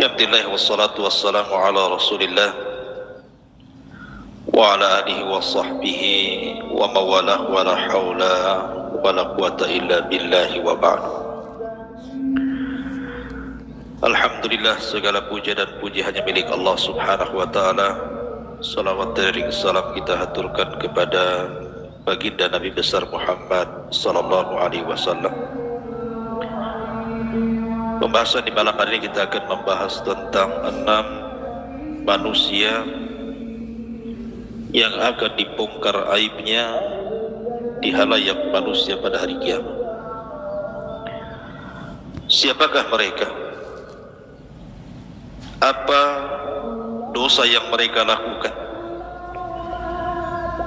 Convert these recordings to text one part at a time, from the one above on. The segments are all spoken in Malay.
Alhamdulillah wassalatu wassalamu ala Rasulillah wa ala alihi wa sahbihi wa mawalah wa la hawla wa la quwata illa billahi wa ba'du. Alhamdulillah, segala puja dan puji hanya milik Allah subhanahu wa ta'ala. Salawat dan salam kita haturkan kepada baginda Nabi besar Muhammad sallallahu alaihi wasallam. Pembahasan di malam hari ini kita akan membahas tentang 6 manusia yang akan dibongkar aibnya di halayak manusia pada hari kiamat. Siapakah mereka? Apa dosa yang mereka lakukan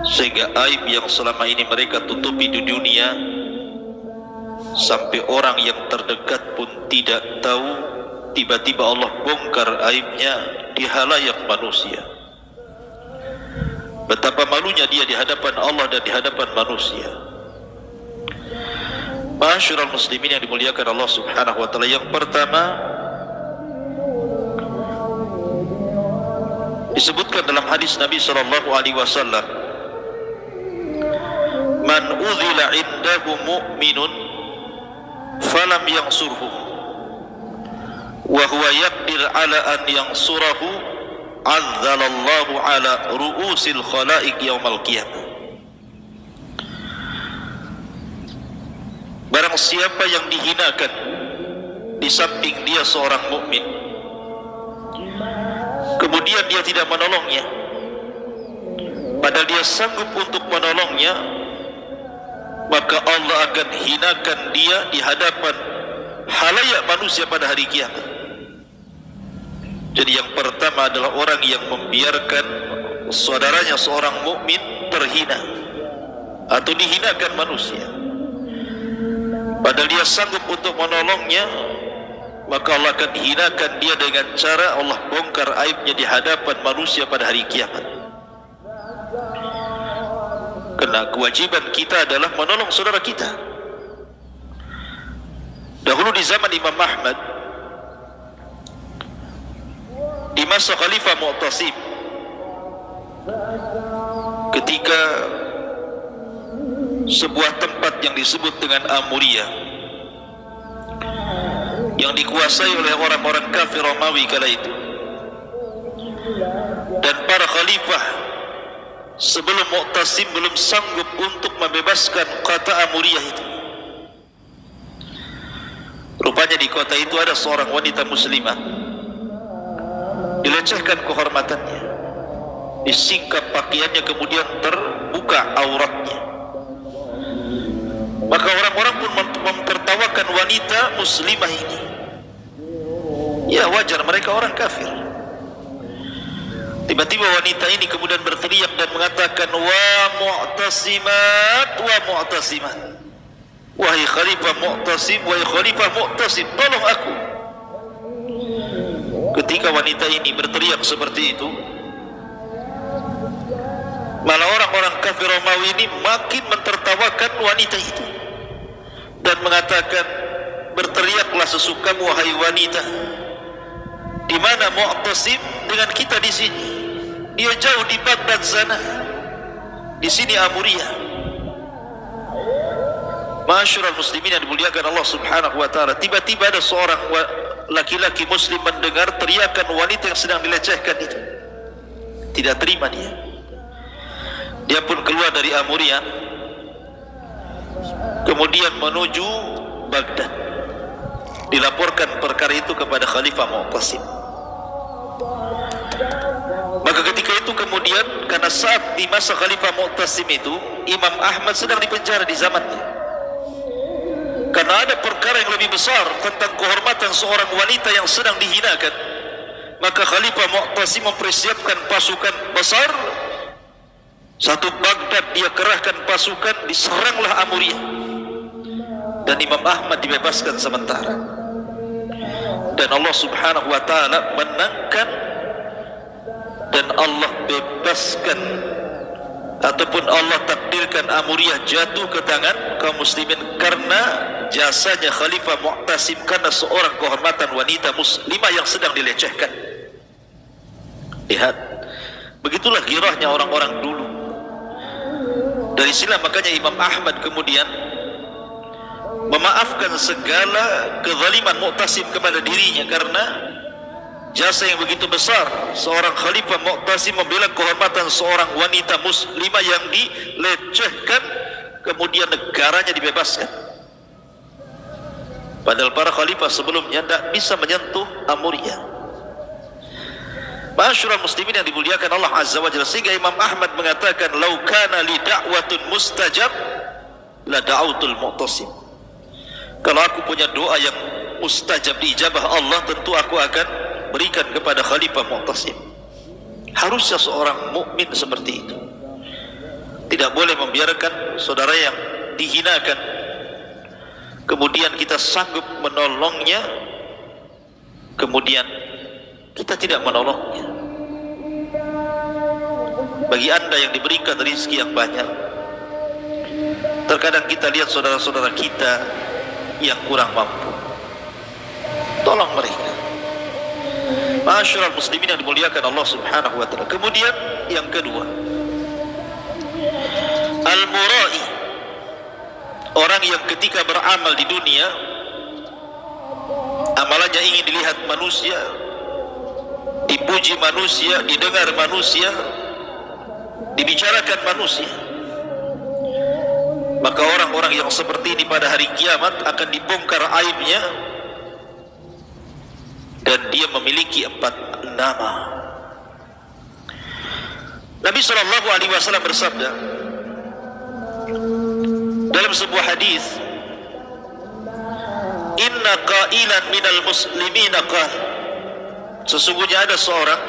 sehingga aib yang selama ini mereka tutupi di dunia sampai orang yang terdekat pun tidak tahu, tiba-tiba Allah bongkar aibnya di halayak manusia. Betapa malunya dia di hadapan Allah dan di hadapan manusia. Ma'asyiral muslimin yang dimuliakan Allah subhanahu wa ta'ala, yang pertama disebutkan dalam hadis Nabi sallallahu alaihi wasallam, man udhila indahu mu'minun falam yansurhu wa huwa yaqdir ala an yansurahu azzalallahu ala ru'usil khalaiq yaumal qiyamah. Barang siapa yang dihinakan di samping dia seorang mukmin, kemudian dia tidak menolongnya, padahal dia sanggup untuk menolongnya, maka Allah akan hinakan dia di hadapan halayak manusia pada hari kiamat. Jadi yang pertama adalah orang yang membiarkan saudaranya seorang mukmin terhina atau dihinakan manusia, padahal dia sanggup untuk menolongnya, maka Allah akan hinakan dia dengan cara Allah bongkar aibnya di hadapan manusia pada hari kiamat. Karena kewajiban kita adalah menolong saudara kita. Dahulu di zaman Imam Ahmad, di masa Khalifah Mu'tasim, ketika sebuah tempat yang disebut dengan Amuriyah yang dikuasai oleh orang-orang kafir Romawi kala itu, dan para khalifah sebelum Mu'tasim belum sanggup untuk membebaskan kota Amuriyah itu. Rupanya di kota itu ada seorang wanita muslimah, dilecehkan kehormatannya, disingkap pakaiannya, kemudian terbuka auratnya. Maka orang-orang pun memtertawakan wanita muslimah ini. Ya wajar, mereka orang kafir. Tiba-tiba wanita ini kemudian berteriak dan mengatakan, wa mu'tasimat, wa mu'tasimat, wahai khalifah Mu'tasim, wahai khalifah Mu'tasim, tolong aku. Ketika wanita ini berteriak seperti itu, malah orang-orang kafir Romawi ini makin mentertawakan wanita itu dan mengatakan, berteriaklah sesukamu wahai wanita, di mana Mu'tasim dengan kita di sini? Dia jauh di Baghdad sana, di sini Amuriyah. Ma'asyiral muslimin yang dimuliakan Allah subhanahu wa ta'ala, tiba-tiba ada seorang laki-laki muslim mendengar teriakan wanita yang sedang dilecehkan itu. Tidak terima dia. Dia pun keluar dari Amuriyah, kemudian menuju Baghdad. Dilaporkan perkara itu kepada Khalifah Mu'tasim. Maka ketika itu kemudian, karena saat di masa Khalifah Mu'tasim itu Imam Ahmad sedang dipenjara di zamannya, karena ada perkara yang lebih besar tentang kehormatan seorang wanita yang sedang dihinakan. Maka Khalifah Mu'tasim mempersiapkan pasukan besar. Satu Baghdad dia kerahkan pasukan, diseranglah Amuriyah, dan Imam Ahmad dibebaskan sementara. Dan Allah subhanahu wa ta'ala menangkan dan Allah bebaskan, ataupun Allah takdirkan Amuriyah jatuh ke tangan kaum muslimin karena jasanya Khalifah Mu'tasim karena seorang kehormatan wanita muslimah yang sedang dilecehkan. Lihat, begitulah girahnya orang-orang dulu. Dari sinilah makanya Imam Ahmad kemudian memaafkan segala kezaliman Mu'tasim kepada dirinya, karena jasa yang begitu besar seorang Khalifah Mu'tasim membela kehormatan seorang wanita muslimah yang dilecehkan, kemudian negaranya dibebaskan. Padahal para khalifah sebelumnya tidak bisa menyentuh Amuriah. Ma'asyiral muslimin yang dimuliakan Allah Azza wa Jalla, sehingga Imam Ahmad mengatakan, "Lau kana li da'watun mustajab la da'autul Mu'tasim." Kalau aku punya doa yang mustajab diijabah Allah, tentu aku akan berikan kepada Khalifah Mu'tasim. Harusnya seorang mukmin seperti itu. Tidak boleh membiarkan saudara yang dihinakan, kemudian kita sanggup menolongnya, kemudian kita tidak menolongnya. Bagi anda yang diberikan rezeki yang banyak, terkadang kita lihat saudara-saudara kita yang kurang mampu, tolong mereka. Ma'asyiral muslimin yang dimuliakan Allah Subhanahu wa taala. Kemudian yang kedua, al-mura'i, orang yang ketika beramal di dunia amalannya ingin dilihat manusia, dipuji manusia, didengar manusia, dibicarakan manusia. Maka orang-orang yang seperti ini pada hari kiamat akan dibongkar aibnya, dan dia memiliki 4 nama. Nabi SAW bersabda dalam sebuah hadis, "Inna qailan minal muslimina qala," sesungguhnya ada seorang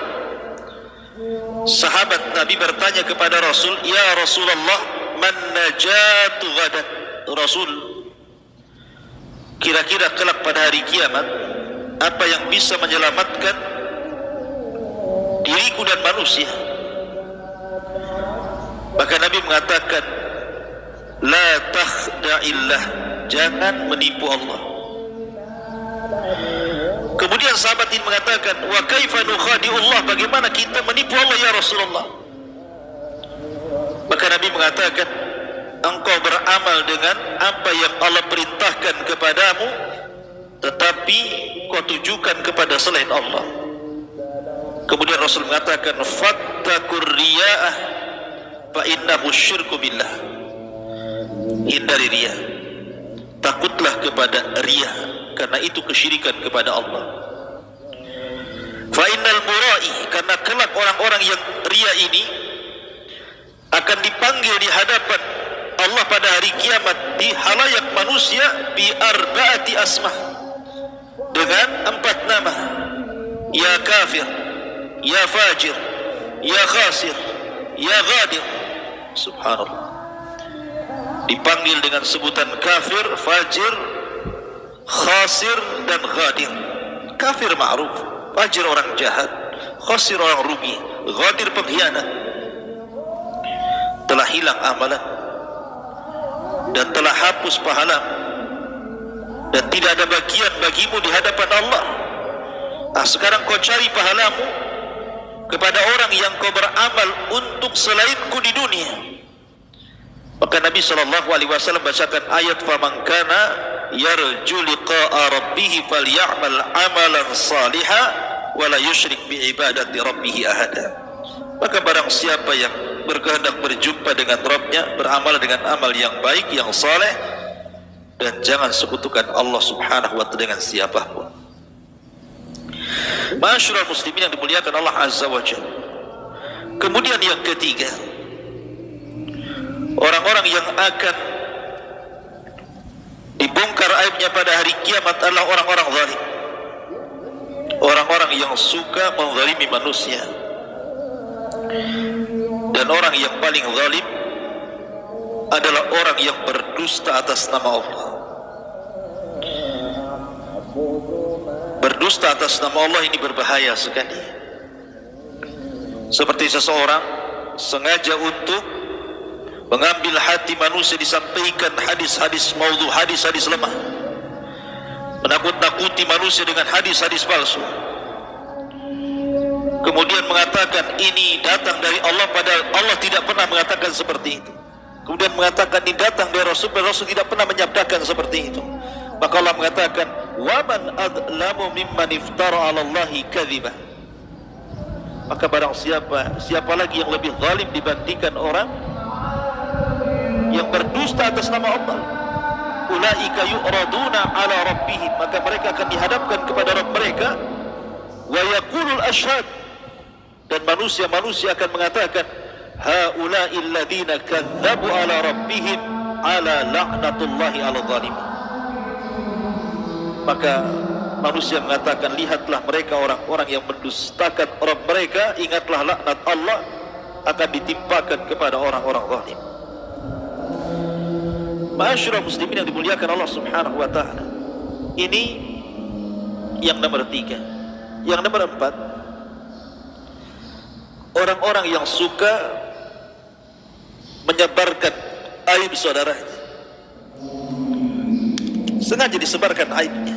sahabat Nabi bertanya kepada Rasul, "Ya Rasulullah, man najatu ghadan?" Rasul, kira-kira kelak pada hari kiamat apa yang bisa menyelamatkan diriku dan manusia? Maka Nabi mengatakan, "La takhda'illah," jangan menipu Allah. Kemudian sahabat ini mengatakan, "Wa kaifa nukhadi'ullah?" bagaimana kita menipu Allah ya Rasulullah? Maka Nabi mengatakan, "Engkau beramal dengan apa yang Allah perintahkan kepadamu, tetapi kau tujukan kepada selain Allah." Kemudian Rasul mengatakan, "Fattakur riya'ah fa innahu syirku billah." Hindari riya, takutlah kepada riya, karena itu kesyirikan kepada Allah. Fa innal mura'i, karena kelak orang-orang yang riya ini akan dipanggil di hadapan Allah pada hari kiamat di halayak manusia bi arba'ati asma, dengan 4 nama: ya kafir, ya fajir, ya khasir, ya ghadir. Subhanallah, dipanggil dengan sebutan kafir, fajir, khasir dan ghadir. Kafir ma'ruf, fajir orang jahat, khasir orang rugi, ghadir pengkhianat. Telah hilang amalan dan telah hapus pahala, dan tidak ada bagian bagimu di hadapan Allah. Sekarang kau cari pahalamu kepada orang yang kau beramal untuk selainku di dunia. Maka Nabi SAW bacakan ayat, "Faman kana yarju liqa'a rabbih falyamal amalan salihah wa la yusyrik bi ibadati rabbih ahada." Maka barang siapa yang berkehendak berjumpa dengan Rabbnya, beramal dengan amal yang baik, yang saleh, dan jangan sekutukan Allah Subhanahu wa ta'ala dengan siapapun. Ma'asyiral muslimin yang dimuliakan Allah Azza wa Jalla. Kemudian yang ketiga, orang-orang yang akan dibongkar aibnya pada hari kiamat adalah orang-orang zalim, orang-orang yang suka menzalimi manusia. Dan orang yang paling zalim adalah orang yang berdusta atas nama Allah. Berdusta atas nama Allah ini berbahaya sekali. Seperti seseorang sengaja untuk mengambil hati manusia, disampaikan hadis-hadis maudhu, hadis-hadis lemah, menakut-nakuti manusia dengan hadis-hadis palsu, kemudian mengatakan ini datang dari Allah padahal Allah tidak pernah mengatakan seperti itu, kemudian mengatakan ini datang dari Rasul padahal Rasul tidak pernah menyabdakan seperti itu. Maka Allah mengatakan waman adlamu mimman iftara 'ala Allahi kadhiba. Maka barang siapa lagi yang lebih zalim dibandingkan orang yang berdusta atas nama Allah. Ulaika yu'raduna 'ala rabbihim, maka mereka akan dihadapkan kepada Rabb mereka, wa yaqulul ashhad, dan manusia akan mengatakan haula'il ladzina kadzdzabu 'ala rabbihim 'ala la'natullahi 'ala zalimin. Maka manusia mengatakan, lihatlah mereka orang-orang yang mendustakan Rabb mereka, ingatlah laknat Allah akan ditimpakan kepada orang-orang zalim. Ma'asyiral muslimin yang dimuliakan Allah Subhanahu wa taala. Ini yang nomor 3. Yang nomor 4, orang-orang yang suka menyebarkan aib saudaranya. Sengaja disebarkan aibnya,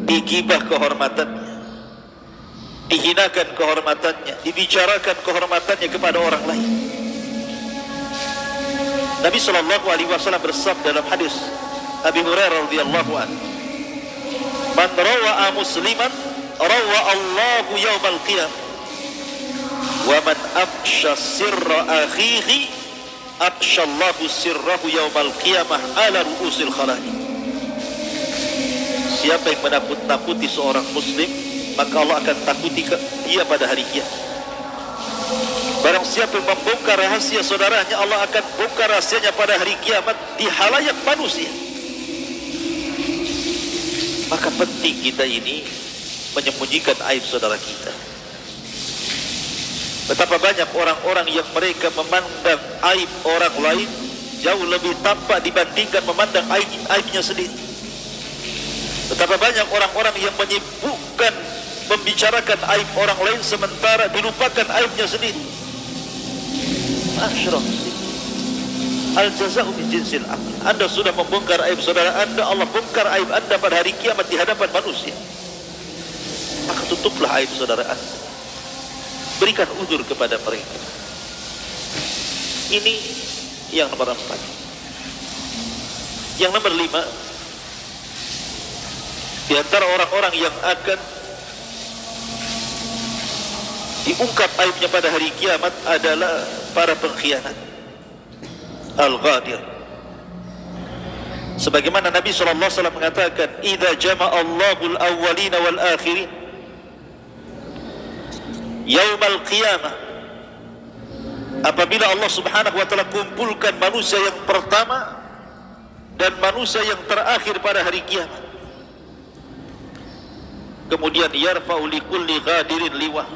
digibah kehormatannya, dihinakan kehormatannya, dibicarakan kehormatannya kepada orang lain. Nabi sallallahu alaihi wasallam bersabda dalam hadis Abi Hurairah radhiyallahu anhu, "Man rawa'a musliman rawa Allahu yaumal qiyamah, wa man afsha sirra akhihi afsha Allahu sirrahu yaumal qiyamah ala ru'usil khalaiq." Siapa yang menakut-nakuti seorang muslim, maka Allah akan takuti dia pada hari kiamat. Barang siapa yang membongkar rahasia saudaranya, Allah akan bongkar rahasianya pada hari kiamat di halayak manusia. Maka penting kita ini menyembunyikan aib saudara kita. Betapa banyak orang-orang yang mereka memandang aib orang lain jauh lebih tampak dibandingkan memandang aibnya sendiri. Betapa banyak orang-orang yang menyibukkan membicarakan aib orang lain sementara dilupakan aibnya sendiri. Ma'asyiral muslimin, al-jaza'u min jinsil amal. Anda sudah membongkar aib saudara Anda, Allah bongkar aib Anda pada hari kiamat di hadapan manusia. Maka tutuplah aib saudara Anda, berikan uzur kepada mereka. Ini yang nomor 4. Yang nomor 5, di antara orang-orang yang akan diungkap aibnya pada hari kiamat adalah para pengkhianat, al-ghadir. Sebagaimana Nabi SAW mengatakan, "Idza jama'a Allahul awwalina wal akhirin yaumal qiyamah." Apabila Allah Subhanahu wa taala kumpulkan manusia yang pertama dan manusia yang terakhir pada hari kiamat, kemudian yarfa'u likulli ghadirin liwah,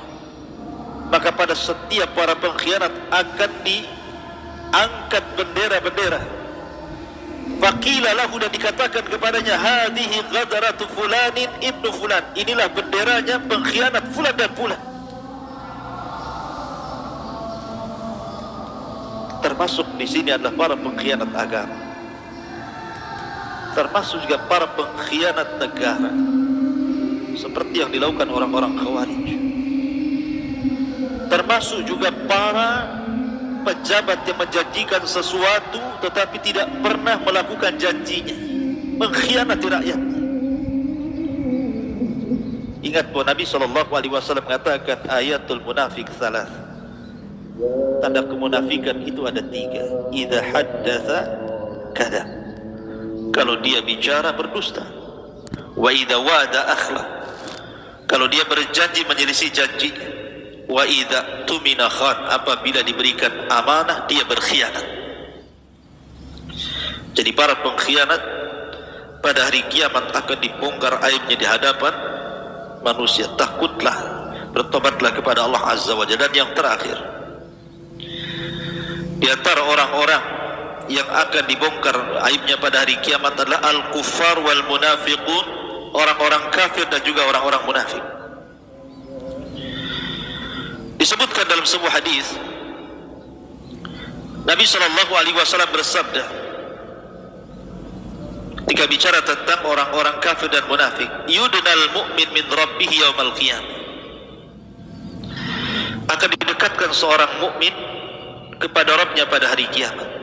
maka pada setiap para pengkhianat akan diangkat bendera-bendera. Faqila lahu, dan dikatakan kepadanya, hadhihi ghadaratu fulanin ibnu fulan, inilah benderanya pengkhianat fulan dan fulan. Termasuk di sini adalah para pengkhianat agama, termasuk juga para pengkhianat negara, seperti yang dilakukan orang-orang Khawarij. Termasuk juga para pejabat yang menjanjikan sesuatu tetapi tidak pernah melakukan janjinya, mengkhianati rakyat. Ingat bahwa Nabi SAW mengatakan ayatul munafik salas, tanda kemunafikan itu ada 3. Idza haddatsa kadzab, kalau dia bicara berdusta. Wa idza wa'ada akhlaf, kalau dia berjanji menyelisih janjinya. Wa idza tumina khan, apabila diberikan amanah dia berkhianat. Jadi para pengkhianat pada hari kiamat akan dibongkar aibnya di hadapan manusia. Takutlah, bertobatlah kepada Allah Azza wa Jalla. Dan yang terakhir, di antara orang-orang yang akan dibongkar aibnya pada hari kiamat adalah al-kuffar wal munafiqun, orang-orang kafir dan juga orang-orang munafik. Disebutkan dalam sebuah hadis Nabi SAW bersabda ketika bicara tentang orang-orang kafir dan munafik, yudnal mu'min min rabbih yaumal qiyamah, akan didekatkan seorang mukmin kepada Rabbnya pada hari kiamat.